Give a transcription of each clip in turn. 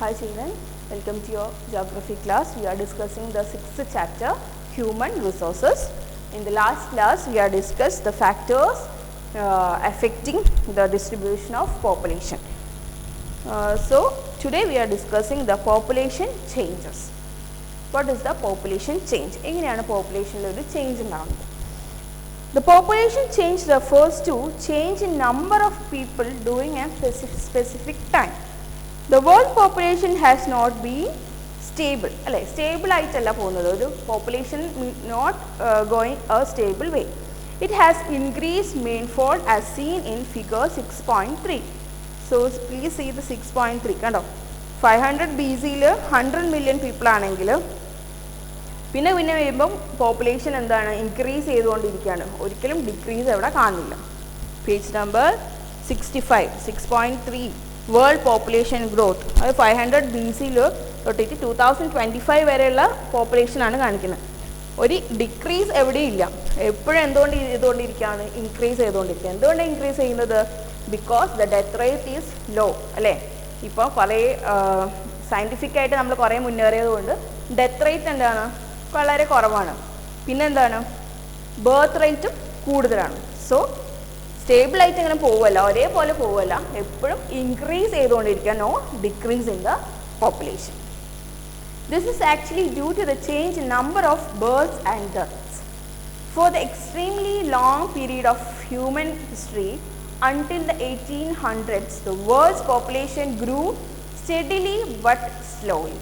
Hi children, welcome to your geography class. We are discussing the 6th chapter, human resources. In the last class, we have discussed the factors affecting the distribution of population. So today we are discussing the population changes. What is the population change? എങ്ങനെയാണ് population ഒരു change ഉണ്ടാവുന്നത്? The population change refers to change in number of people during a specific time. The world population has not been stable. Stable ആയിട്ടല്ല പോകുന്നത്. ഒരു population not going a stable way. It has increased manifold as seen in figure 6.3. So please see the 6.3. കണ്ടോ 500 BC-ൽ 100 million people ആണെങ്കിൽ പിന്നെ വരുമ്പം population എന്താണ് increase ചെയ്തുകൊണ്ടിരിക്കുകയാണ്, ഒരിക്കലും ഡിക്രീസ് എവിടെ കാണുന്നില്ല. Page number 65 6.3 world population growth, അത് 500 BC-ൽ തൊട്ടിട്ട് 2025 വരെയുള്ള പോപ്പുലേഷനാണ് കാണിക്കുന്നത്. ഒരു ഡിക്രീസ് എവിടെയില്ല, എപ്പോഴും എന്തുകൊണ്ട് ചെയ്തുകൊണ്ടിരിക്കുകയാണ്, ഇൻക്രീസ് ചെയ്തുകൊണ്ടിരിക്കുക. എന്തുകൊണ്ടാണ് ഇൻക്രീസ് ചെയ്യുന്നത്? Because the death rate is low അല്ലേ. ഇപ്പോൾ കുറേ സയൻറ്റിഫിക്കായിട്ട് നമ്മൾ കുറേ മുന്നേറിയതുകൊണ്ട് ഡെത്ത് റേറ്റ് എന്താണ് വളരെ കുറവാണ്. പിന്നെന്താണ് ബർത്ത് റേറ്റും കൂടുതലാണ്. സോ സ്റ്റേബിളായിട്ട് ഇങ്ങനെ പോവുമല്ല, ഒരേപോലെ പോവുമല്ല, എപ്പോഴും ഇൻക്രീസ് ചെയ്തുകൊണ്ടിരിക്കുക, no decrease in the population. This is actually due to the change in number of births and deaths. For the extremely long period of human history until the 1800s, the world's population grew steadily but slowly.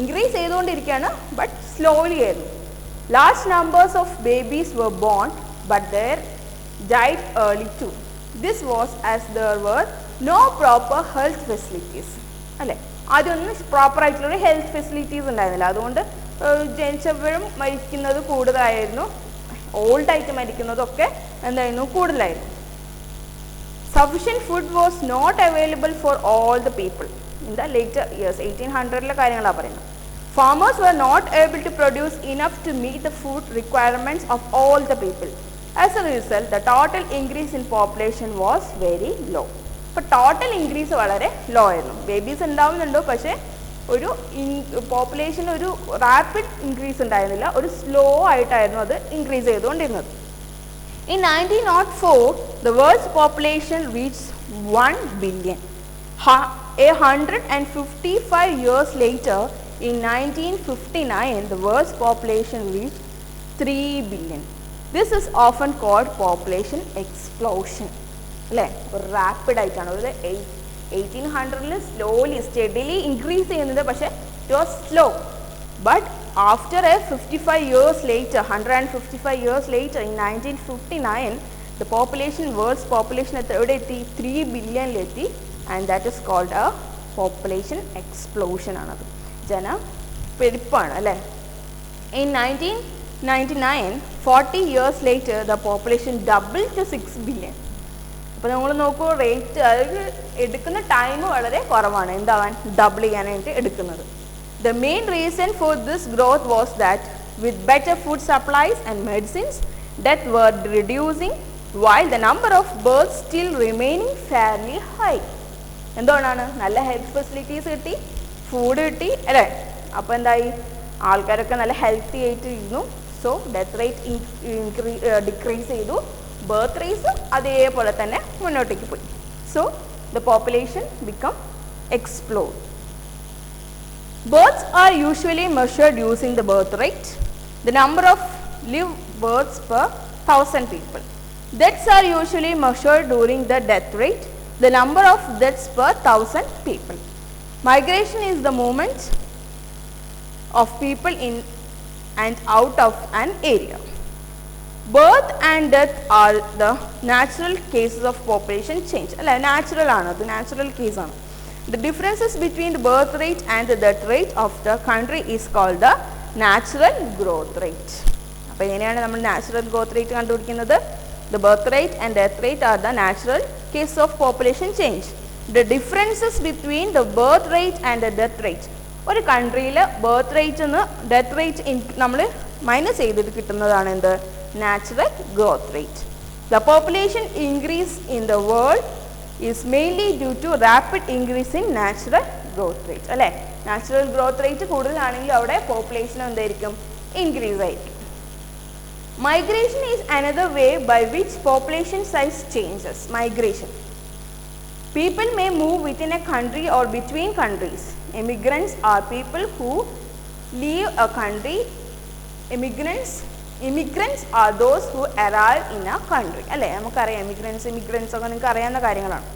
Increase ചെയ്തുകൊണ്ടിരിക്കുകയാണ്, but slowly ആയിരുന്നു. Large numbers of babies were born, but they died early too. This was as there were no proper health facilities. അല്ലേ, അതൊന്നും proper ആയിട്ടുള്ള health facilities ഉണ്ടായിരുന്നില്ല. അതുകൊണ്ട് ജനിച്ചപ്പോഴും മരിക്കുന്നത് കൂടുതലായിരുന്നു, ഓൾഡായിട്ട് മരിക്കുന്നതൊക്കെ എന്തായിരുന്നു കൂടുതലായിരുന്നു. Sufficient food was not available for all the people in the later years. 1800-ലെ കാര്യങ്ങളാണ് പറയുന്നത്. Farmers were not able to produce enough to meet the food requirements of all the people. As a result, the total increase in population was very low. അപ്പോൾ total increase വളരെ law ആയിരുന്നു. Babies ഉണ്ടാവുന്നുണ്ടോ, പക്ഷേ ഒരു population ഒരു rapid increase ഉണ്ടായിരുന്നില്ല, ഒരു slow ആയിട്ടായിരുന്നു അത് ഇൻക്രീസ് ചെയ്തുകൊണ്ടിരുന്നത്. In 1904, the world's population reached 1 billion. 155 years later, in 1959, the world's population reached 3 billion. This is often called population explosion. അല്ലേ, ഒരു റാപ്പിഡ് ആയിട്ടാണ്. ഒരു 1800-ൽ സ്ലോലി സ്റ്റഡിലി ഇൻക്രീസ് ചെയ്യുന്നത്, പക്ഷേ it was slow. But after a 55 years later, 155 years later, in 1959, the population, world's population at എവിടെ എത്തി, 3 billion എത്തി, and that is called a population explosion ആണത്, ജനപ്പെരുപ്പാണ് അല്ലേ. In 1999, 40 years later, the population doubled to 6 billion. അപ്പോൾ നമ്മൾ നോക്കൂ, rate അതായത് എടുക്കുന്ന ടൈം വളരെ കുറവാണ് എന്താവാൻ, ഡബിൾ ചെയ്യാനായിട്ട് എടുക്കുന്നത്. The main reason for this growth was that with better food supplies and medicines, death were reducing while the number of births still remaining fairly high. എന്തുകൊണ്ടാണ്, നല്ല ഹെൽത്ത് ഫെസിലിറ്റീസ് കിട്ടി, food കിട്ടി അല്ലേ. അപ്പോൾ എന്തായി, ആൾക്കാരൊക്കെ നല്ല ഹെൽത്തി ആയിട്ട് ഇരുന്നു. സോ ഡെത്ത് റേറ്റ് ഡിക്രീസ് ചെയ്തു, ബർത്ത് റേറ്റ്സ് അതേപോലെ തന്നെ മുന്നോട്ടേക്ക് പോയി. So the population become explode. Births are usually measured using the birth rate, the number of live births per 1000 people. Deaths are usually measured during the death rate, the number of deaths per 1000 people. Migration is the movement of people in and out of an area. Birth and death are the natural cases of population change. അല്ല, natural ആണ്, അത് natural കേസാണ്. The differences between the birth rate and the death rate of the country is called the natural growth rate. അപ്പോൾ എങ്ങനെയാണ് നമ്മൾ natural growth rate കണ്ടുപിടിക്കുന്നത്? The birth rate and death rate are the natural case of population change. The differences between the birth rate and the death rate, ഒരു കൺട്രിയിൽ birth rate നിന്ന് death rate നമ്മൾ minus ചെയ്തിട്ട് കിട്ടുന്നതാണ് എന്ത്, natural growth rate. The population increase in the world is mainly due to rapid increase in natural growth rate. അല്ലേ? Natural growth rate കൂടുതലാണെങ്കിൽ അവിടെ population എന്തായിരിക്കും? Increase ആയിരിക്കും. Migration is another way by which population size changes. Migration. People may move within a country or between countries. Immigrants are people who leave a country. Immigrants are those who arrive in a country. അല്ലേ? നമുക്കറിയാം immigrants ഒക്കെ നിങ്ങൾക്ക് അറിയാവുന്ന കാര്യങ്ങളാണ്.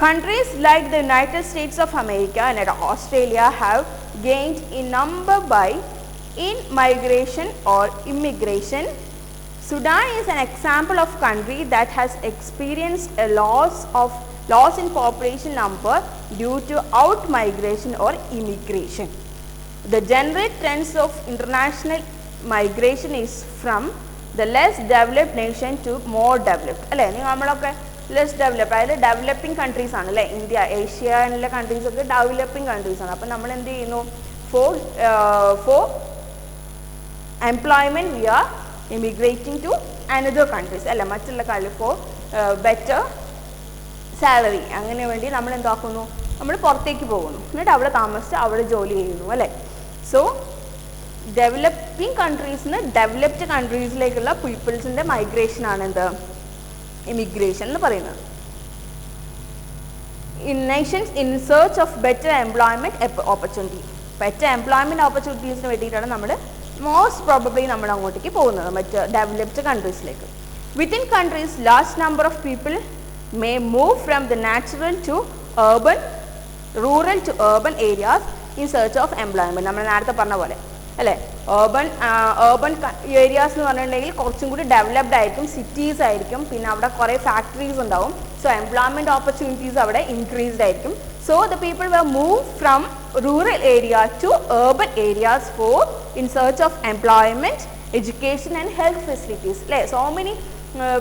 Countries like the United States of America and Australia have gained in number by in migration or immigration. Sudan is an example of country that has experienced a loss in population number due to out migration or immigration. The general trends of international migration is from the less developed nation to more developed. അല്ലേ? നമ്മളൊക്കെ less develop അതായത് developing countries ആണ് അല്ലേ? India, ഏഷ്യയിലെ countries ഒക്കെ developing countries ആണ്. അപ്പം നമ്മൾ എന്ത് ചെയ്യുന്നു? For employment we are immigrating to another countries അല്ല മറ്റുള്ള country for better salary അങ്ങനെ വേണ്ടി നമ്മൾ എന്താക്കുന്നു? നമ്മൾ പുറത്തേക്ക് പോകുന്നു, എന്നിട്ട് അവിടെ താമസിച്ച് അവിടെ ജോലി ചെയ്യുന്നു അല്ലേ? സോ ഡെവലപ്പിംഗ് കൺട്രീസിന് ഡെവലപ്ഡ് കൺട്രീസിലേക്കുള്ള പീപ്പിൾസിൻ്റെ മൈഗ്രേഷൻ ആണ് എന്ത്? ഇമിഗ്രേഷൻ എന്ന് പറയുന്നത്. In nations in search of better employment opportunity. better employment opportunities വേണ്ടിയിട്ടാണ് നമ്മൾ മോസ്റ്റ് പ്രോബബ്ലി നമ്മൾ അങ്ങോട്ടേക്ക് പോകുന്നത്, മറ്റ് ഡെവലപ്ഡ് കൺട്രീസിലേക്ക്. Within countries large number of people may move from the natural to urban, rural to urban areas in search of employment. നമ്മൾ നേരത്തെ പറഞ്ഞ പോലെ അല്ലേ? urban areas എന്ന് പറഞ്ഞിട്ടുണ്ടെങ്കിൽ കുറച്ചും കൂടി ഡെവലപ്ഡ് ആയിരിക്കും, സിറ്റീസ് ആയിരിക്കും, പിന്നെ അവിടെ കുറേ ഫാക്ടറീസ് ഉണ്ടാവും. സോ എംപ്ലോയ്മെൻറ്റ് ഓപ്പർച്യൂണിറ്റീസ് അവിടെ ഇൻക്രീസ്ഡ് ആയിരിക്കും. So the people were moved from rural area to urban areas for in search of employment, education and health facilities. Like so many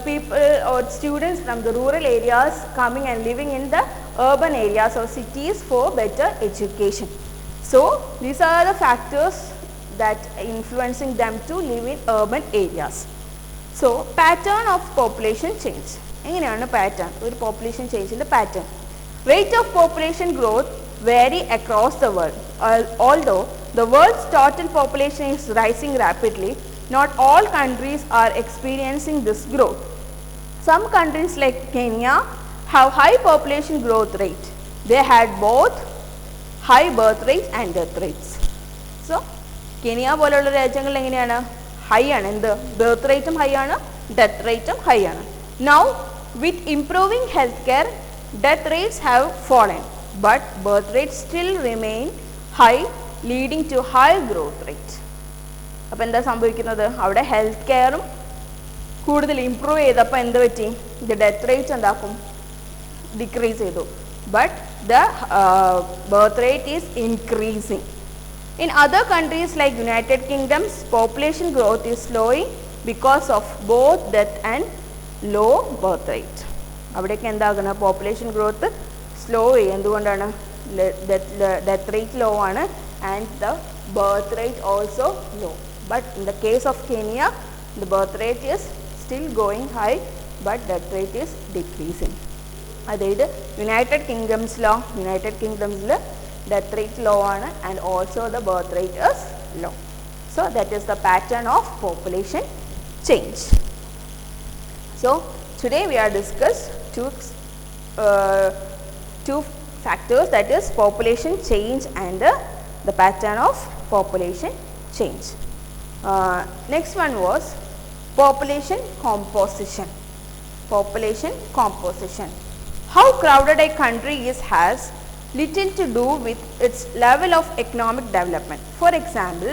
people or students from the rural areas coming and living in the urban areas or cities for better education. So these are the factors that influencing them to live in urban areas. So pattern of population change. എങ്ങനെയാണ് pattern? ഒരു population change ന്റെ pattern. Rate of population growth vary across the world. Although the world's total population is rising rapidly, not all countries are experiencing this growth. Some countries like Kenya have high population growth rate. They had both high birth rates and death rates. So, Kenya പോലുള്ള രാജ്യങ്ങളിൽ എങ്ങനെയാണ്? High ആണ്. എന്ത്? Birth റേറ്റും high ആണ്, death റേറ്റും high ആണ്. Now, with improving healthcare, death rates have fallen, but birth rates still remain high, leading to high growth rate. അപ്പോൾ എന്താ സംഭവിക്കുന്നത്? അവിടെ ഹെൽത്ത് കെയറും കൂടുതൽ ഇംപ്രൂവ് ചെയ്തപ്പോൾ എന്ത് പറ്റി? ദ ഡെത്ത് റേറ്റ് എന്താക്കും? ഡിക്രീസ് ചെയ്തു. But the birth rate is increasing. In other countries like United Kingdom's population growth is slowing because of both death and low birth rate. അവിടേക്ക് എന്താകണം? പോപ്പുലേഷൻ ഗ്രോത്ത് സ്ലോ ചെയ്യും. എന്തുകൊണ്ടാണ്? Death rate low ആണ് and the birth rate also low. But in the case of Kenya the birth rate is still going high but death rate is decreasing. അതായത് United കിങ്ഡംസിൽ death rate low ആണ് and also the birth rate is low. So that is the pattern of population change. So today we are discussed two factors, that is population change and the pattern of population change. Next one was population composition. How crowded a country is has little to do with its level of economic development. For example,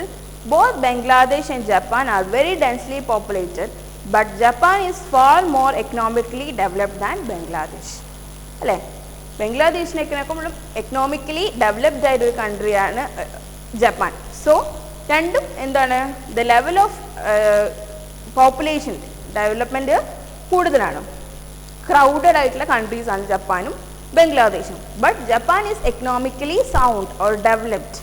both Bangladesh and Japan are very densely populated, but Japan is far more economically developed than Bangladesh. അല്ലേ? ബംഗ്ലാദേശിനേക്കാളും economically developed ആയ ഒരു കൺട്രിയാണ് Japan. So രണ്ടും എന്താണ്? The level of population development കൂടുതലാണ്. Crowded ആയിട്ടുള്ള കൺട്രീസാണ് ജപ്പാനും ബംഗ്ലാദേശും. But Japan is economically sound or developed.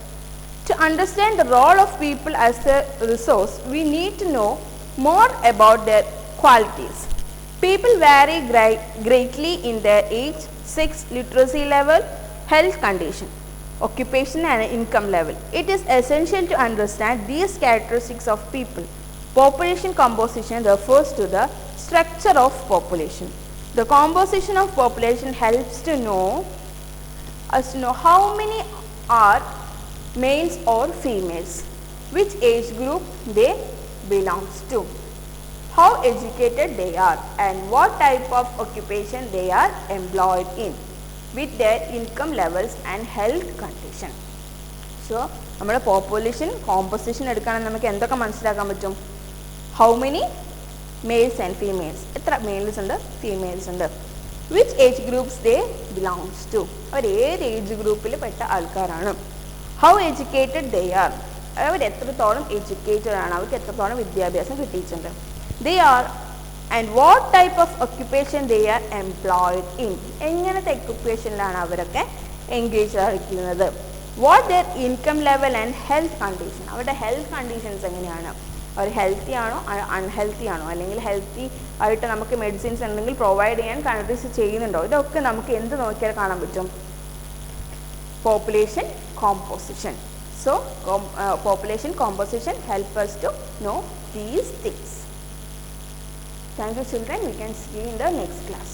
To understand the role of people as a resource, we need to know more about their qualities. People vary greatly in their age, sex, literacy level, health condition, occupation and income level. It is essential to understand these characteristics of people. Population composition refers to the structure of population. The composition of population helps to know how many are males or females, which age group they belongs to, how educated they are, and what type of occupation they are employed in, with their income levels and health condition. So, നമ്മുടെ population composition എടുക്കുകയാണെങ്കിൽ നമുക്ക് എന്തൊക്കെ മനസ്സിലാക്കാൻ പറ്റും? How many males and females, എത്ര males ഉണ്ട്, females ഉണ്ട്, which age groups they belongs to, അവർ ഏത് ഏജ് ഗ്രൂപ്പിൽ പെട്ട ആൾക്കാരാണ്, how educated they are, അവർ എത്രത്തോളം എഡ്യൂക്കേറ്റഡ് ആണ്, അവർക്ക് എത്രത്തോളം വിദ്യാഭ്യാസം കിട്ടിയിട്ടുണ്ട്, they are, and what type of occupation they are employed in, എങ്ങനത്തെ occupationലാണ് അവരൊക്കെ engaged ആയിരിക്കുന്നത്, what their income level and health condition, അവരുടെ health conditions എങ്ങനെയാണ്, അവർ ഹെൽത്തി ആണോ അൺഹെൽത്തി ആണോ, അല്ലെങ്കിൽ ഹെൽത്തി ആയിട്ട് നമുക്ക് മെഡിസിൻസ് എന്തെങ്കിലും പ്രൊവൈഡ് ചെയ്യാൻ കൺട്രീസ് ചെയ്യുന്നുണ്ടോ, ഇതൊക്കെ നമുക്ക് എന്ത് നോക്കിയാൽ കാണാൻ പറ്റും? Population composition. So, population composition help us to know these things. Thank you children, we can see in the next class.